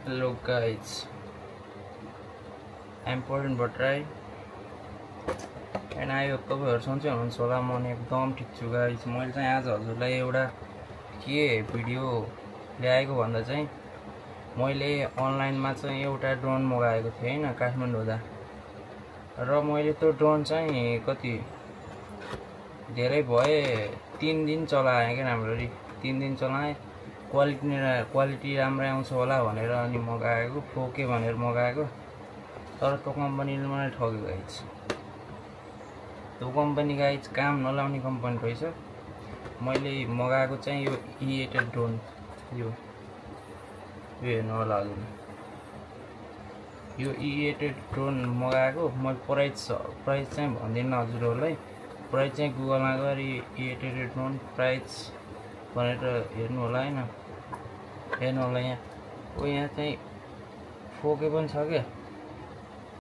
Hello guys, I'm Paul Bhatrai and I hope तपाईहरु सन्चै हुनुहुन्छ होला। म एकदम ठीक छु गाइस। मैले चाहिँ आज हजुरलाई एउटा के भिडियो ल्याएको भन्दा चाहिँ मैले अनलाइनमा चाहिँ एउटा ड्रोन मगाएको थिएँ हैन, काठमाडौँ हुँदा। र मैले त्यो ड्रोन चाहिँ कति धेरै भए 3 दिन चलाएँ के राम्ररी। 3 दिन चलाएँ। क्वालिटी राम्रै आउँछ होला भनेर अनि मगाएको, फोके भनेर मगाएको। तर त्यो कम्पनीले मलाई ठग्यो गाइस। त्यो कम्पनी गाइस काम नलाउने कम्पनी रहेछ। मैले मगाएको चाहिँ यो E8 ड्रोन, यो हेर्नु होला हजुर। यो E8 ड्रोन मगाएको। मैले प्राइस चाहिँ भन्दिनँ हजुरहरुलाई। प्राइस चाहिँ गुगलमा गरी E8 ड्रोन प्राइस भनेर हेर्नु होला हैन। हेर्नु होला यहाँ। यहाँ चाहिँ फोके पनि छ के।